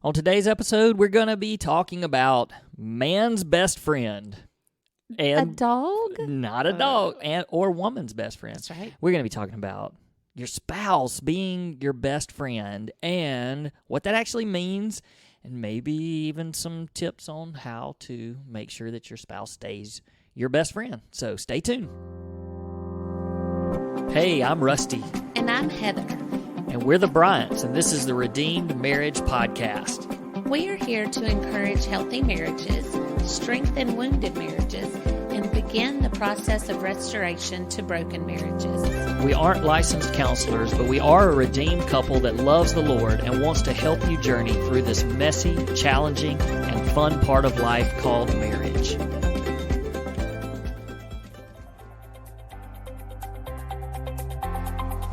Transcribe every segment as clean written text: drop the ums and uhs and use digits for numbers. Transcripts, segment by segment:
On today's episode, we're going to be talking about man's best friend. And a dog? Not a dog, or woman's best friend. That's right. We're going to be talking about your spouse being your best friend and what that actually means, and maybe even some tips on how to make sure that your spouse stays your best friend. So stay tuned. Hey, I'm Rusty. And I'm Heather. And we're the Bryants, and this is the Redeemed Marriage Podcast. We are here to encourage healthy marriages, strengthen wounded marriages, and begin the process of restoration to broken marriages. We aren't licensed counselors, but we are a redeemed couple that loves the Lord and wants to help you journey through this messy, challenging, and fun part of life called marriage.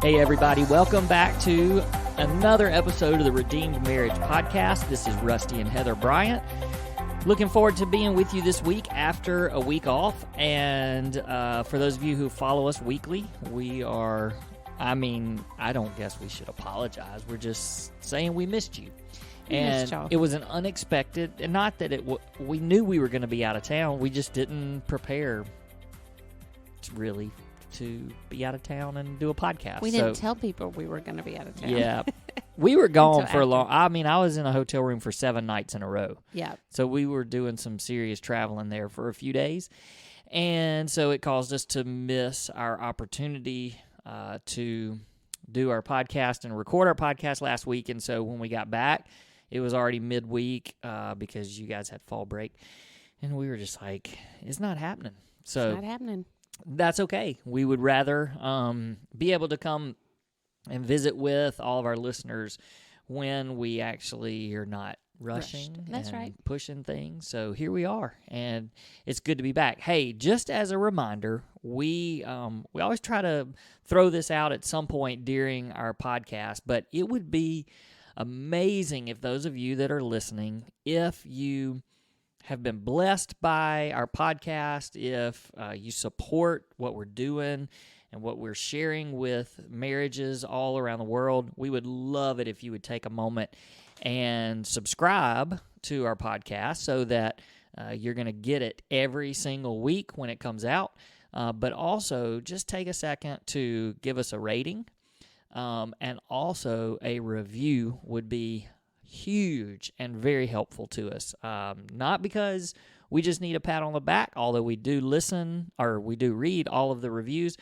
Hey everybody, welcome back to another episode of the Redeemed Marriage Podcast. This is Rusty and Heather Bryant. Looking forward to being with you this week after a week off. And for those of you who follow us weekly, I don't guess we should apologize. We're just saying we missed you. And it was an unexpected, and not that we knew we were going to be out of town. We just didn't prepare really to be out of town and do a podcast. We didn't tell people we were going to be out of town. Yeah. We were gone for a long... I was in a hotel room for 7 nights in a row. Yeah. So we were doing some serious traveling there for a few days. And so it caused us to miss our opportunity to do our podcast and record our podcast last week. And so when we got back, it was already midweek because you guys had fall break. And we were just like, it's not happening. So it's not happening. That's okay. We would rather be able to come and visit with all of our listeners when we actually are not rushing and pushing things. So here we are, and it's good to be back. Hey, just as a reminder, we always try to throw this out at some point during our podcast, but it would be amazing if those of you that are listening, if you have been blessed by our podcast, if you support what we're doing and what we're sharing with marriages all around the world, we would love it if you would take a moment and subscribe to our podcast so that you're going to get it every single week when it comes out. But also just take a second to give us a rating, and also a review would be huge and very helpful to us. Not because we just need a pat on the back, although we do read all of the reviews,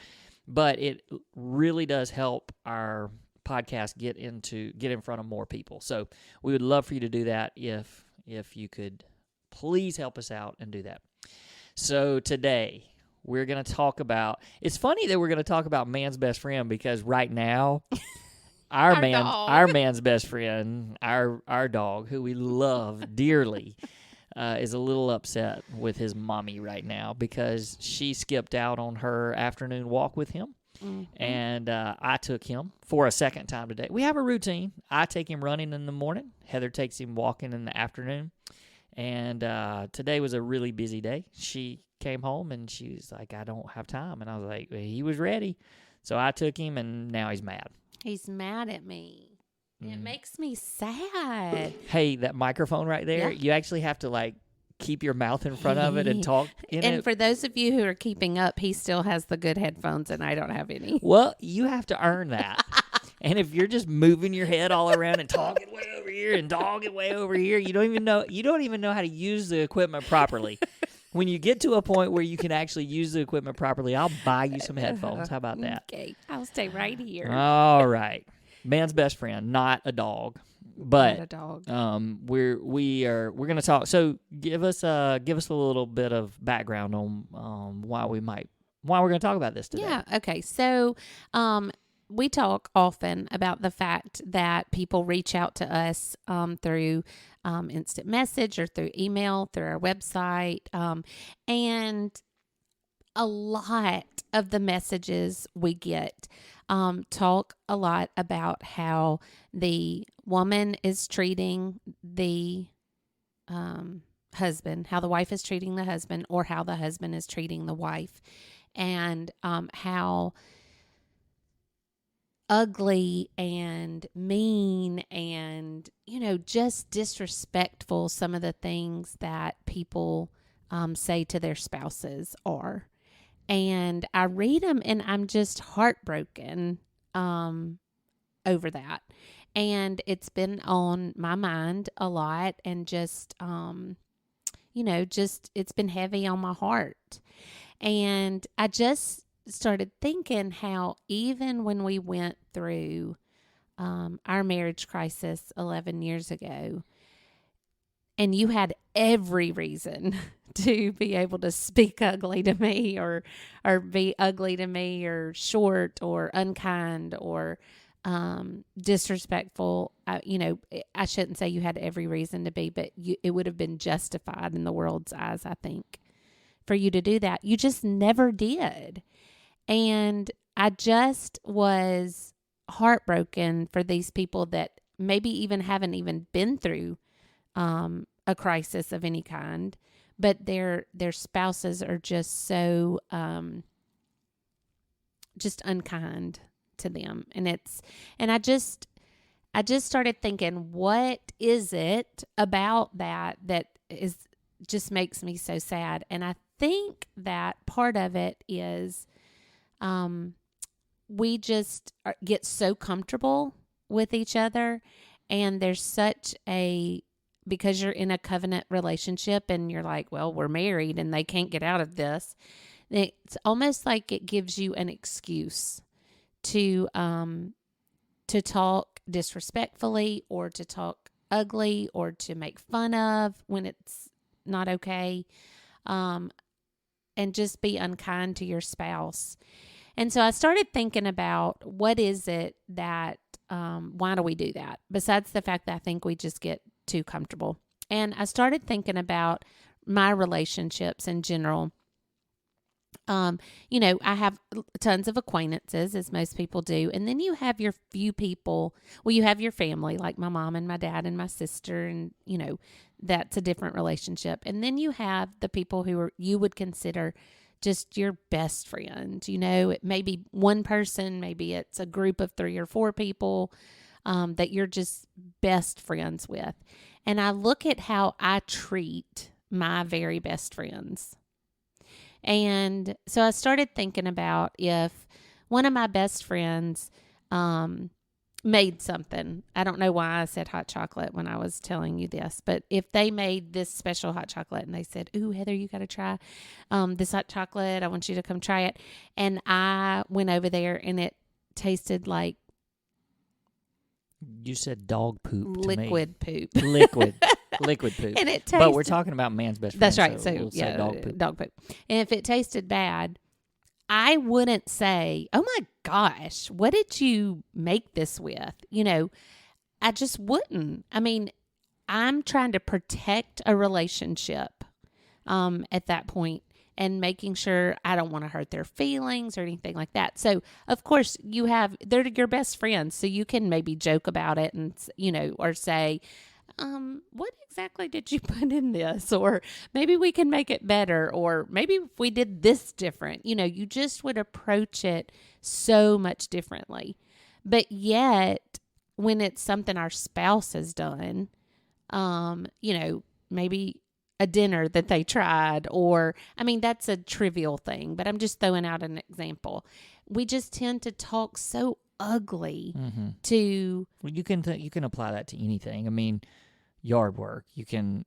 but it really does help our podcast get in front of more people. So we would love for you to do that if you could please help us out and do that. So today we're going to talk about, it's funny that we're going to talk about man's best friend, because right now our man's best friend, our dog, who we love dearly, is a little upset with his mommy right now because she skipped out on her afternoon walk with him. Mm-hmm. And I took him for a second time today. We have a routine. I take him running in the morning. Heather takes him walking in the afternoon. And today was a really busy day. She came home and she was like, I don't have time. And I was like, well, he was ready. So I took him, and now he's mad. He's mad at me. It makes me sad. Hey, that microphone right there, you actually have to keep your mouth in front of it and talk in it. And for those of you who are keeping up, he still has the good headphones and I don't have any. Well, you have to earn that. And if you're just moving your head all around and talking way over here and dogging way over here, you don't even know how to use the equipment properly. When you get to a point where you can actually use the equipment properly, I'll buy you some headphones. How about that? Okay, I'll stay right here. All right. Man's best friend, not a dog. But not a dog. We're gonna talk. So give us a little bit of background on why we're gonna talk about this today. Yeah. Okay. So we talk often about the fact that people reach out to us through instant message or through email, through our website, and a lot of the messages we get talk a lot about how the woman is treating the husband, how the wife is treating the husband, or how the husband is treating the wife, and how ugly and mean and, just disrespectful some of the things that people say to their spouses are. And I read them and I'm just heartbroken over that. And it's been on my mind a lot and just, it's been heavy on my heart. And I just started thinking how even when we went through our marriage crisis 11 years ago, and you had every reason to be able to speak ugly to me or be ugly to me or short or unkind or disrespectful. I shouldn't say you had every reason to be, but it would have been justified in the world's eyes, I think, for you to do that. You just never did. And I just was heartbroken for these people that maybe even haven't even been through a crisis of any kind, but their spouses are just so just unkind to them. And I just started thinking, what is it about that is just makes me so sad? And I think that part of it is we just get so comfortable with each other, and there's such because you're in a covenant relationship and you're like, well, we're married and they can't get out of this. It's almost like it gives you an excuse to talk disrespectfully or to talk ugly or to make fun of when it's not okay, and just be unkind to your spouse. And so I started thinking about what is it that, why do we do that? Besides the fact that I think we just get too comfortable. And I started thinking about my relationships in general. I have tons of acquaintances, as most people do. And then you have your few people, you have your family, like my mom and my dad and my sister, and, that's a different relationship. And then you have the people who you would consider just your best friend. It may be one person, maybe it's a group of 3 or 4 people that you're just best friends with. And I look at how I treat my very best friends. And so I started thinking about if one of my best friends made something. I don't know why I said hot chocolate when I was telling you this, but if they made this special hot chocolate and they said, ooh, Heather, you got to try this hot chocolate. I want you to come try it. And I went over there and it tasted like, you said dog poop to liquid me. Poop. Liquid poop. And it tasted, but we're talking about man's best friend. That's right. So we'll say dog poop. And if it tasted bad, I wouldn't say, oh my gosh, what did you make this with? I just wouldn't. I mean, I'm trying to protect a relationship at that point and making sure I don't want to hurt their feelings or anything like that. So, of course, they're your best friends, so you can maybe joke about it and, or say, what exactly did you put in this? Or maybe we can make it better. Or maybe if we did this different, you just would approach it so much differently. But yet, when it's something our spouse has done, maybe a dinner that they tried, or, that's a trivial thing, but I'm just throwing out an example. We just tend to talk so ugly to. Well, you can apply that to anything. Yard work. You can.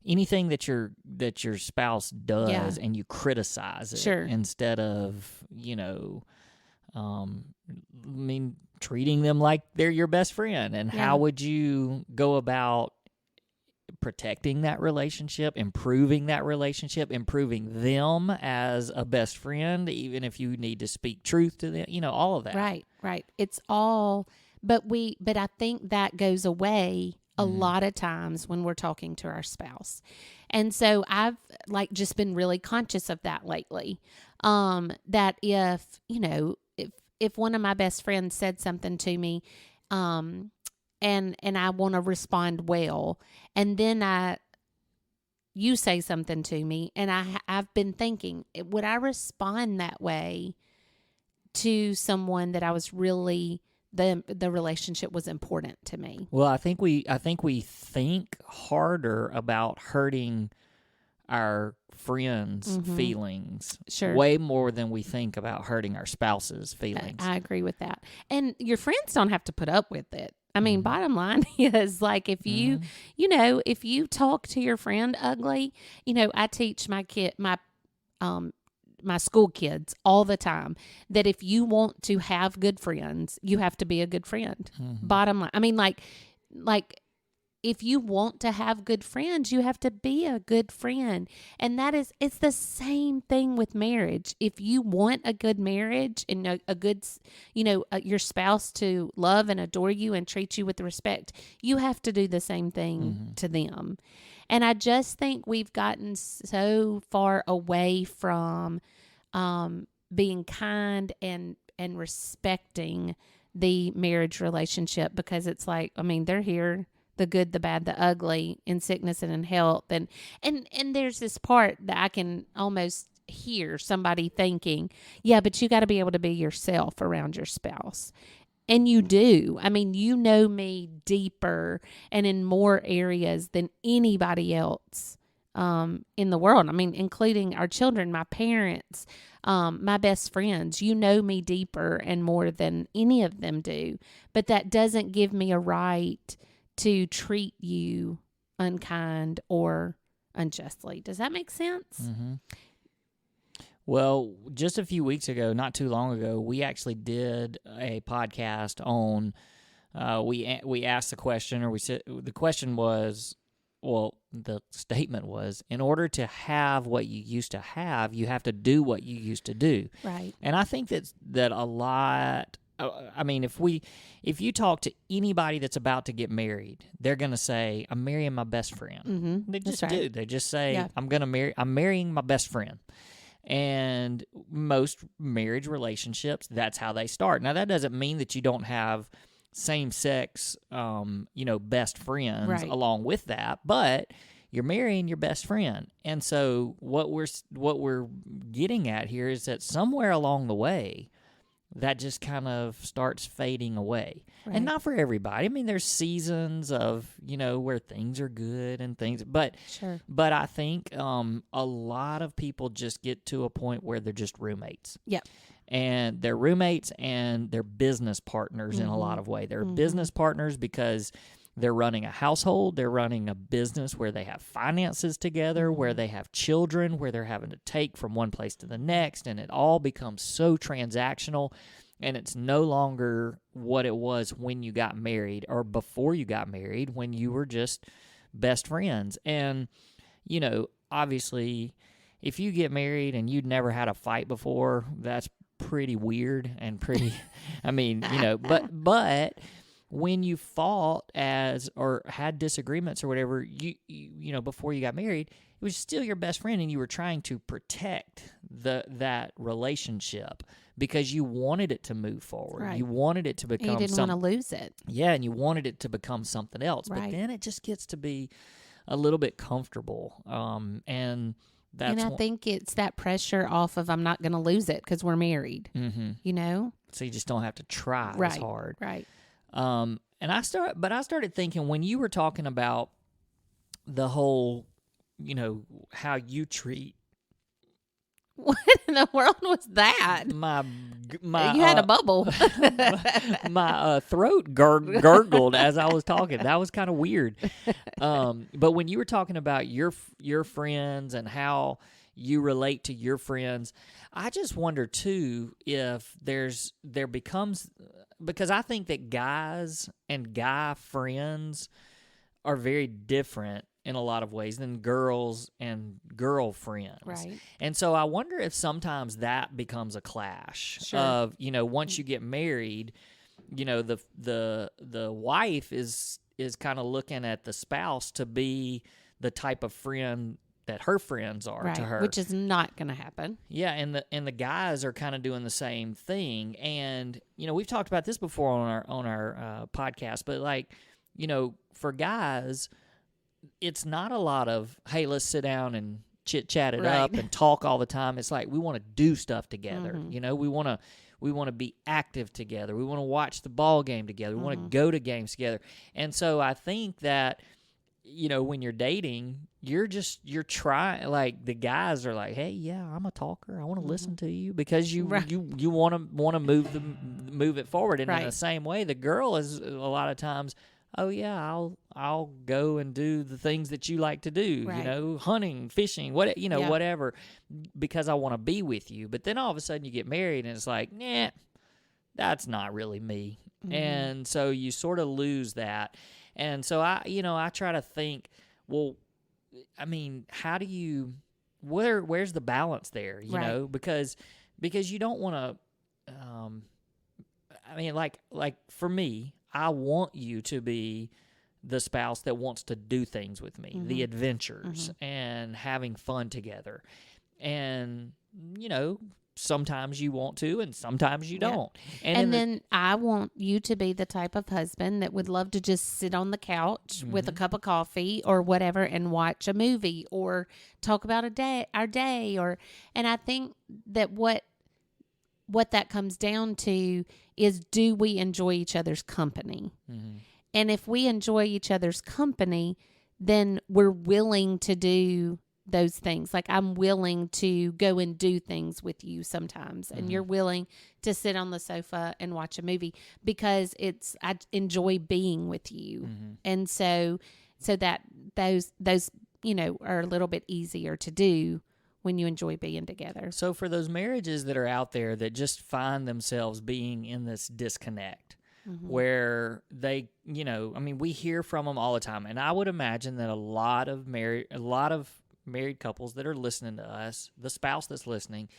Anything that your spouse does, and you criticize it instead of treating them like they're your best friend. And how would you go about protecting that relationship, improving that relationship, improving them as a best friend, even if you need to speak truth to them, all of that. Right. It's all, but I think that goes away a lot of times when we're talking to our spouse. And so I've just been really conscious of that lately. That if one of my best friends said something to me, and I want to respond well, and then you say something to me, and I've been thinking, would I respond that way to someone that I was really the relationship was important to me. Well, I think we think harder about hurting our friends' feelings way more than we think about hurting our spouse's feelings. I agree with that. And your friends don't have to put up with it. I mean, bottom line is, like, if you, if you talk to your friend ugly, I teach my school kids all the time that if you want to have good friends, you have to be a good friend. Bottom line. I mean, like if you want to have good friends, you have to be a good friend. And it's the same thing with marriage. If you want a good marriage and a good, your spouse to love and adore you and treat you with respect, you have to do the same thing to them. And I just think we've gotten so far away from being kind and respecting the marriage relationship, because it's like, I mean, they're here, the good, the bad, the ugly, in sickness and in health. And there's this part that I can almost hear somebody thinking, yeah, but you got to be able to be yourself around your spouse. And you do. I mean, you know me deeper and in more areas than anybody else in the world. I mean, including our children, my parents, my best friends. You know me deeper and more than any of them do. But that doesn't give me a right to treat you unkind or unjustly. Does that make sense? Mm-hmm. Well, just a few weeks ago, not too long ago, we actually did a podcast on. We asked the question, or the question was, well, the statement was, in order to have what you used to have, you have to do what you used to do. Right. And I think that a lot. I mean, if you talk to anybody that's about to get married, they're going to say, "I'm marrying my best friend." Mm-hmm. They just do. They just say, "I'm marrying my best friend." And most marriage relationships, that's how they start. Now, that doesn't mean that you don't have same-sex, best friends along with that, but you're marrying your best friend. And so what we're getting at here is that somewhere along the way, that just kind of starts fading away. Right. And not for everybody. I mean, there's seasons of, where things are good and things, but I think a lot of people just get to a point where they're just roommates. Yeah. And they're roommates and they're business partners in a lot of ways. They're business partners because they're running a household. They're running a business where they have finances together, where they have children, where they're having to take from one place to the next, and it all becomes so transactional, and it's no longer what it was when you got married or before you got married, when you were just best friends. And, obviously, if you get married and you'd never had a fight before, that's pretty weird and pretty, I mean, but when you fought or had disagreements or whatever, you before you got married, it was still your best friend, and you were trying to protect that relationship because you wanted it to move forward. Right. You wanted it to become something. You didn't want to lose it. Yeah, and you wanted it to become something else. Right. But then it just gets to be a little bit comfortable, and that's. And I think it's that pressure off of, I'm not going to lose it because we're married. Mm-hmm. So you just don't have to try as hard. Right. And I started thinking, when you were talking about the whole, how you treat. What in the world was that? My you had a bubble. my throat gurgled as I was talking. That was kind of weird. But when you were talking about your friends and how you relate to your friends, I just wonder too if there becomes, because I think that guys and guy friends are very different in a lot of ways than girls and girlfriends. Right. And so I wonder if sometimes that becomes a clash of, once you get married, the wife is kind of looking at the spouse to be the type of friend that her friends are to her, which is not going to happen. Yeah, and the guys are kind of doing the same thing. And we've talked about this before on our podcast, but for guys, it's not a lot of, hey, let's sit down and chit chat it up and talk all the time. It's like we want to do stuff together. We want We want to be active together. We want to watch the ball game together. We want to go to games together. And so I think that, when you're dating, you're trying, like, the guys are like, hey, yeah, I'm a talker. I want to listen to you, because you want to move it forward. And in the same way, the girl is a lot of times, oh yeah, I'll go and do the things that you like to do, hunting, fishing, whatever, because I want to be with you. But then all of a sudden you get married and it's like, nah, that's not really me. And so you sort of lose that. And so I try to think, well, I mean, how do you, where's the balance there, you know, because you don't want to, I mean, like for me, I want you to be the spouse that wants to do things with me, the adventures and having fun together. And, sometimes you want to and sometimes you don't. And then I want you to be the type of husband that would love to just sit on the couch with a cup of coffee or whatever and watch a movie or talk about our day. And I think that what that comes down to is, do we enjoy each other's company? And if we enjoy each other's company, then we're willing to do those things. Like, I'm willing to go and do things with you sometimes, and you're willing to sit on the sofa and watch a movie because I enjoy being with you. And so that those are a little bit easier to do when you enjoy being together. So for those marriages that are out there that just find themselves being in this disconnect, where they, we hear from them all the time, and I would imagine that a lot of married couples that are listening to us, the spouse that's listening,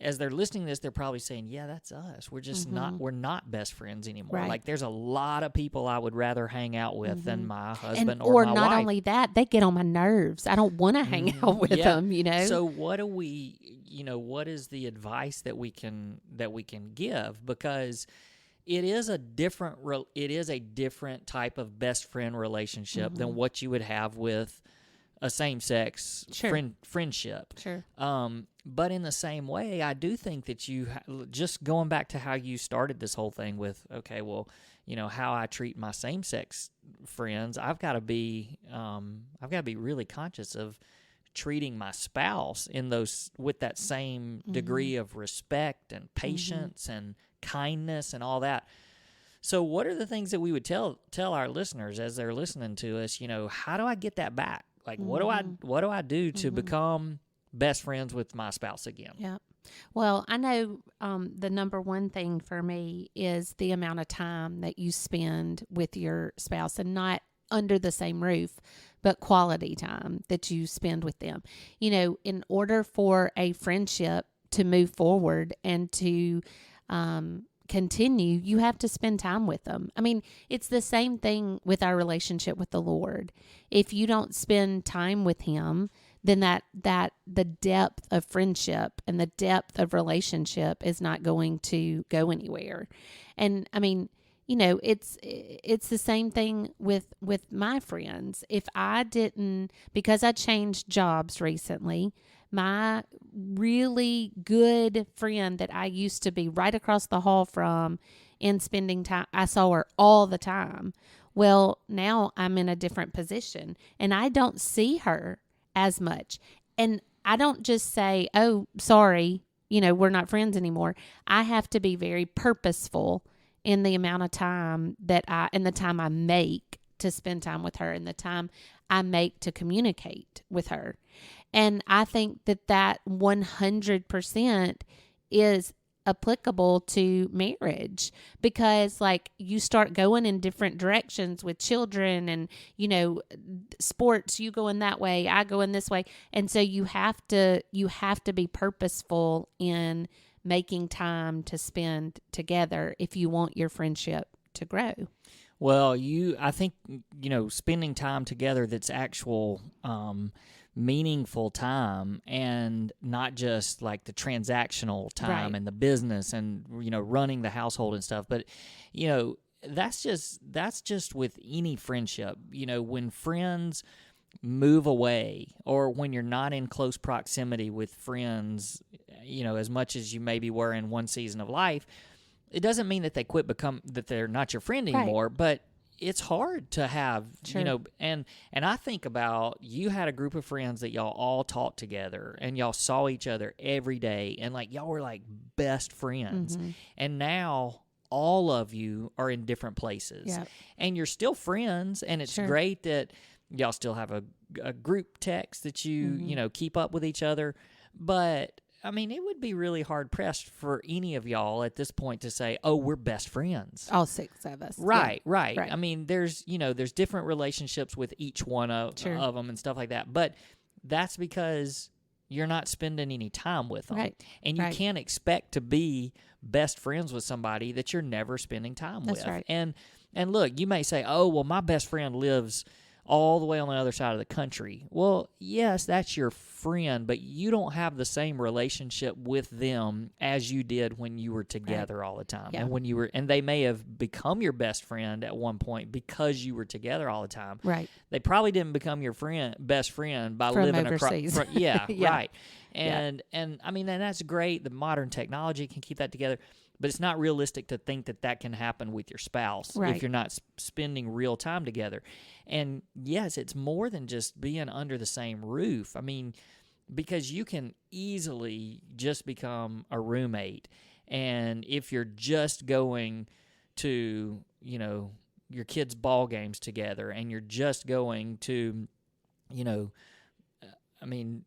as they're listening to this, they're probably saying, yeah, that's us. We're just we're not best friends anymore. Like, there's a lot of people I would rather hang out with than my husband or my wife. Or not only that, they get on my nerves. I don't want to hang out with them, So what do we, what is the advice that we can give? Because it is a different type of best friend relationship than what you would have with a same-sex friendship. Sure. But in the same way, I do think that just going back to how you started this whole thing with, okay, well, how I treat my same-sex friends, I've got to be really conscious of treating my spouse with that same degree of respect and patience and kindness and all that. So what are the things that we would tell our listeners as they're listening to us? How do I get that back? Like, what do I do to become best friends with my spouse again? Yeah. Well, I know the number one thing for me is the amount of time that you spend with your spouse, and not under the same roof, but quality time that you spend with them. In order for a friendship to move forward and to continue, you have to spend time with them. I mean, it's the same thing with our relationship with the Lord. If you don't spend time with Him, then that the depth of friendship and the depth of relationship is not going to go anywhere. And I mean, it's the same thing with my friends. If I didn't, because I changed jobs recently, my really good friend that I used to be right across the hall from and spending time, I saw her all the time. Well, now I'm in a different position and I don't see her as much. And I don't just say, oh, sorry, we're not friends anymore. I have to be very purposeful in the amount of time and the time I make to spend time with her and the time I make to communicate with her. And I think that 100% is applicable to marriage, because like you start going in different directions with children and, sports, you go in that way, I go in this way. And so you have to be purposeful in making time to spend together if you want your friendship to grow. Well, I think, spending time together that's actual, meaningful time, and not just like the transactional time and the business and running the household and stuff, but that's just with any friendship. When friends move away, or when you're not in close proximity with friends, as much as you maybe were in one season of life, it doesn't mean that that they're not your friend anymore, but it's hard to have, and I think about, you had a group of friends that y'all all taught together and y'all saw each other every day, and like y'all were like best friends. Mm-hmm. And now all of you are in different places, and you're still friends, and it's great that y'all still have a group text that you, keep up with each other. But I mean, it would be really hard pressed for any of y'all at this point to say, "Oh, we're best friends." All 6 of us. Right. I mean, there's different relationships with each one of them and stuff like that. But that's because you're not spending any time with them. Right. And you can't expect to be best friends with somebody that you're never spending time with. That's right. And look, you may say, "Oh, well, my best friend lives all the way on the other side of the country." Well, yes, that's your friend, but you don't have the same relationship with them as you did when you were together all the time. Yeah. And they may have become your best friend at one point because you were together all the time. Right. They probably didn't become your best friend by From living overseas. across. Yeah, right. And I mean, and that's great. The modern technology can keep that together. But it's not realistic to think that can happen with your spouse if you're not spending real time together. And yes, it's more than just being under the same roof. I mean, because you can easily just become a roommate. And if you're just going to, your kids' ball games together, and you're just going to, I mean,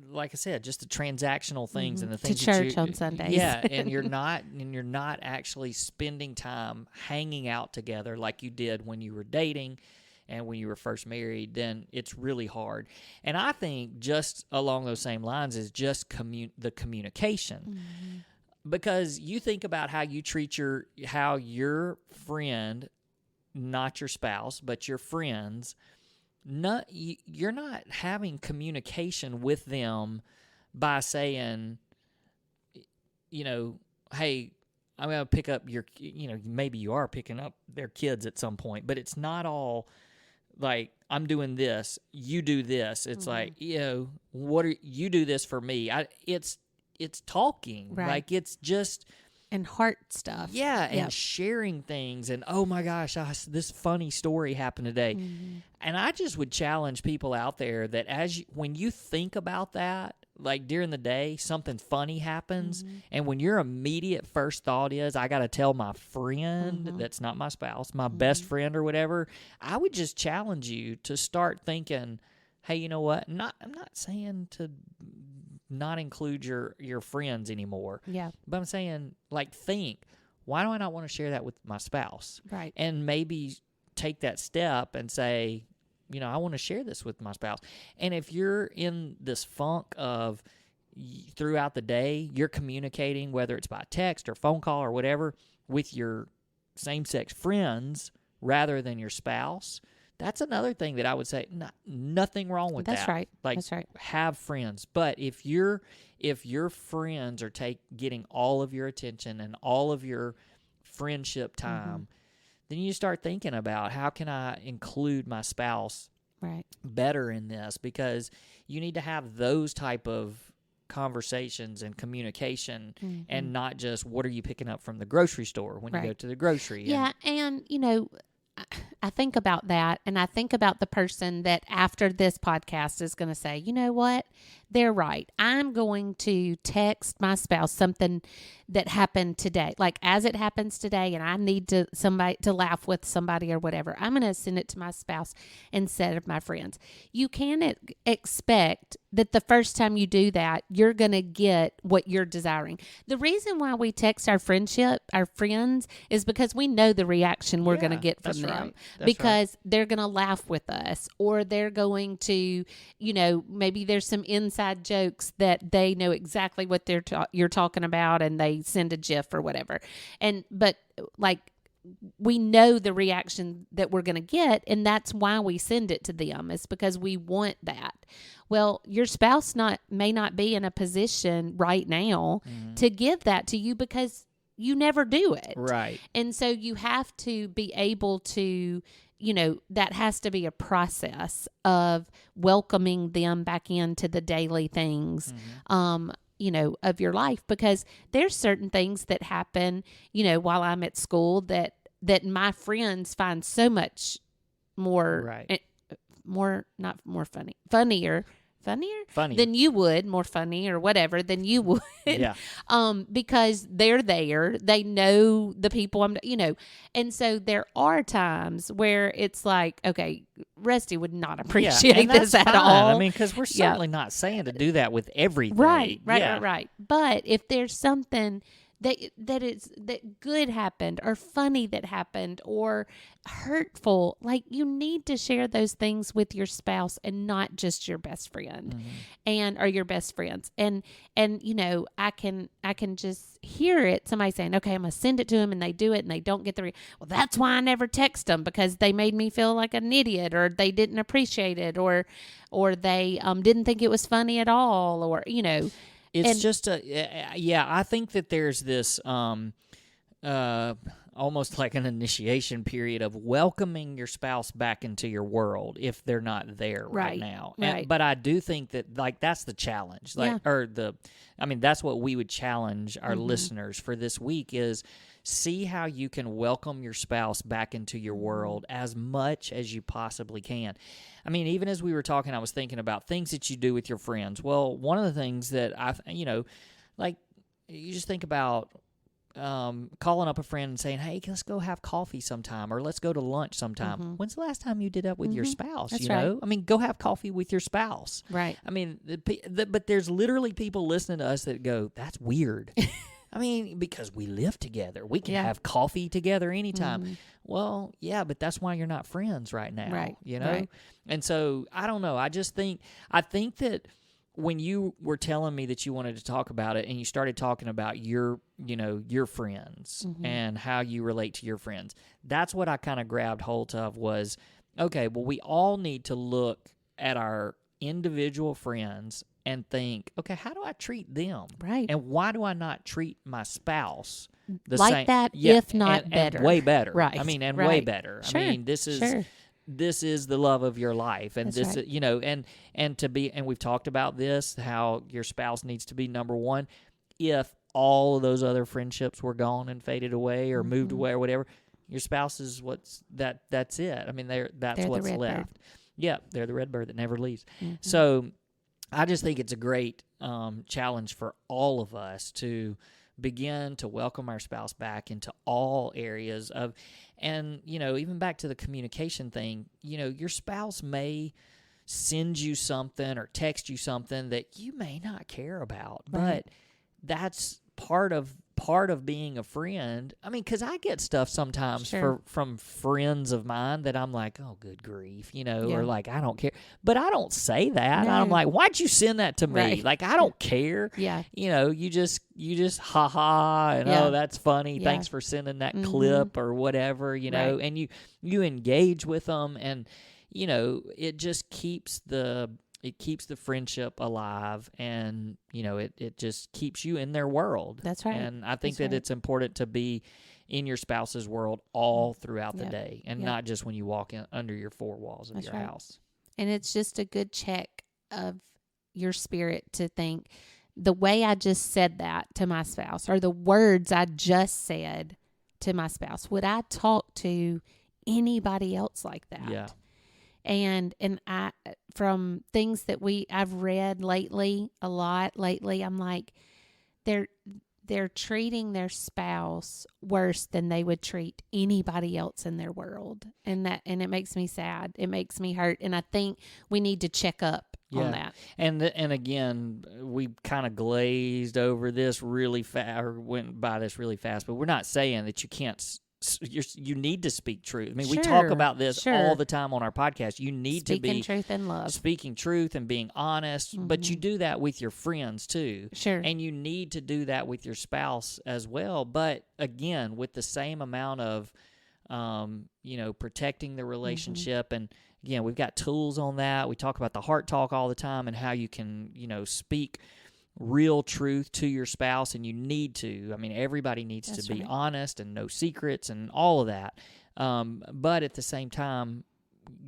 like I said, just the transactional things and the things to church on Sundays. Yeah, and you're not actually spending time hanging out together like you did when you were dating and when you were first married. Then it's really hard. And I think just along those same lines is just the communication, because you think about how you treat how your friend, not your spouse, but your friends. You're not having communication with them by saying, hey, I'm going to pick up your, maybe you are picking up their kids at some point, but it's not all like, I'm doing this, you do this. It's like, you do this for me. It's talking, like it's just. And heart stuff. Yeah, and sharing things, and oh my gosh, this funny story happened today. And I just would challenge people out there that when you think about that, like during the day, something funny happens, and when your immediate first thought is, I got to tell my friend that's not my spouse, my best friend or whatever, I would just challenge you to start thinking, hey, you know what? I'm not saying to not include your friends anymore. Yeah. But I'm saying, like, think, why do I not want to share that with my spouse? Right. And maybe take that step and say, I want to share this with my spouse. And if you're in this funk of throughout the day, you're communicating, whether it's by text or phone call or whatever, with your same-sex friends rather than your spouse, that's another thing that I would say, nothing wrong with that. That's right. Like, that's right. Have friends. But if your friends are getting all of your attention and all of your friendship time, then you start thinking about, how can I include my spouse better in this? Because you need to have those type of conversations and communication, and not just, what are you picking up from the grocery store when you go to the grocery? Yeah, and I think about that, and I think about the person that after this podcast is going to say, you know what, they're right. I'm going to text my spouse something that happened today, like as it happens today, and I need somebody to laugh with somebody or whatever. I'm going to send it to my spouse instead of my friends. You can't expect that the first time you do that, you're going to get what you're desiring. The reason why we text our friends, is because we know the reaction we're going to get from them. Because they're going to laugh with us, or they're going to, maybe there's some inside jokes that they know exactly what you're talking about, and they send a GIF or whatever. But we know the reaction that we're going to get, and that's why we send it to them. It's because we want that. Well, your spouse may not be in a position right now to give that to you, because you never do it. Right. And so you have to be able to that has to be a process of welcoming them back into the daily things, of your life, because there's certain things that happen, while I'm at school that my friends find so much more, funnier than you would, more funny or whatever than you would. Yeah. Because they're there, they know the people and so there are times where it's like, okay, Rusty would not appreciate this at all. I mean, because we're certainly not saying to do that with everything. Right. But if there's something that good happened or funny that happened or hurtful, like, you need to share those things with your spouse and not just your best friend or your best friends. And I can just hear it, somebody saying, okay, I'm gonna send it to them, and they do it and they don't get well, that's why I never text them, because they made me feel like an idiot, or they didn't appreciate it, or they didn't think it was funny at all, or It's just I think that there's this almost like an initiation period of welcoming your spouse back into your world if they're not there right now. Right. But I do think that, like, that's the challenge. That's what we would challenge our listeners for this week is see how you can welcome your spouse back into your world as much as you possibly can. I mean, even as we were talking, I was thinking about things that you do with your friends. Well, one of the things that you just think about calling up a friend and saying, hey, let's go have coffee sometime, or let's go to lunch sometime. When's the last time you did that with your spouse? That's right. I mean, go have coffee with your spouse. Right. I mean, but there's literally people listening to us that go, that's weird. I mean, because we live together. We can have coffee together anytime. Well, yeah, but that's why you're not friends right now. Right. Right. And so, I don't know. I think that when you were telling me that you wanted to talk about it and you started talking about your friends and how you relate to your friends, that's what I kind of grabbed hold of was, okay, well, we all need to look at our individual friends and think, okay, how do I treat them? Right. And why do I not treat my spouse the like same? that, if not better. And way better. Right. I mean, and right. way better. Sure. I mean, this is the love of your life, and That's this, right. and we've talked about this, how your spouse needs to be number one. If all of those other friendships were gone and faded away or moved away or whatever, your spouse is that's it. I mean, that's what's left. Bird. Yeah, they're the red bird that never leaves. So I just think it's a great challenge for all of us to begin to welcome our spouse back into all areas of, and, even back to the communication thing, your spouse may send you something or text you something that you may not care about, right. but that's part of being a friend. I mean, because I get stuff sometimes from friends of mine that I'm like, oh, good grief, or like, I don't care. But I don't say that. No. I'm like, why'd you send that to me? Right. Like, I don't care. Yeah. You just ha and oh, that's funny. Yeah. Thanks for sending that clip or whatever, right. and you engage with them, and it just keeps the friendship alive, and it just keeps you in their world. That's right. And I think that it's important to be in your spouse's world all throughout the day, and not just when you walk in under your four walls of your house. And it's just a good check of your spirit to think, the way I just said that to my spouse, or the words I just said to my spouse, would I talk to anybody else like that? Yeah. And I, from things that I've read a lot lately, I'm like, they're treating their spouse worse than they would treat anybody else in their world. And it makes me sad. It makes me hurt. And I think we need to check up on that. And again, we kind of glazed over this really fast, or went by this really fast, but we're not saying that you can't. You need to speak truth. I mean, we talk about this all the time on our podcast. You need to be speaking truth and love, speaking truth and being honest. But you do that with your friends too. Sure. And you need to do that with your spouse as well. But again, with the same amount of, protecting the relationship. And again, we've got tools on that. We talk about the heart talk all the time and how you can, speak real truth to your spouse, and you need to. I mean, everybody needs to be honest and no secrets and all of that. But at the same time,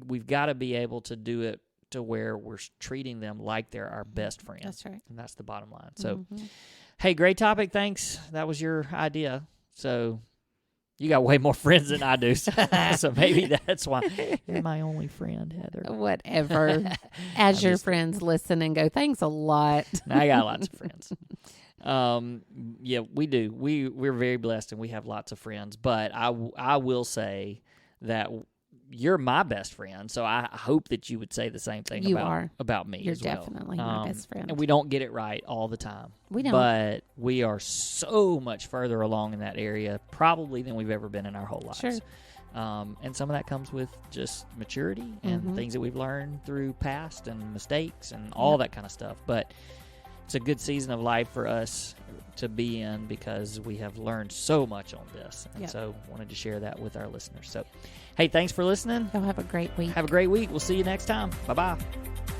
we've got to be able to do it to where we're treating them like they're our best friend. That's right. And that's the bottom line. So, hey, great topic. Thanks. That was your idea. So you got way more friends than I do. So maybe that's why you're my only friend, Heather. Whatever. As your friends listen and go, thanks a lot. I got lots of friends. Yeah, we do. We're very blessed and we have lots of friends. But I will say that you're my best friend, so I hope that you would say the same thing about me. You're as well. Definitely my best friend. And we don't get it right all the time. We don't. But we are so much further along in that area probably than we've ever been in our whole lives. Sure. And some of that comes with just maturity and things that we've learned through past and mistakes and all that kind of stuff. But it's a good season of life for us to be in because we have learned so much on this. And so wanted to share that with our listeners. So, hey, thanks for listening. Y'all have a great week. Have a great week. We'll see you next time. Bye-bye.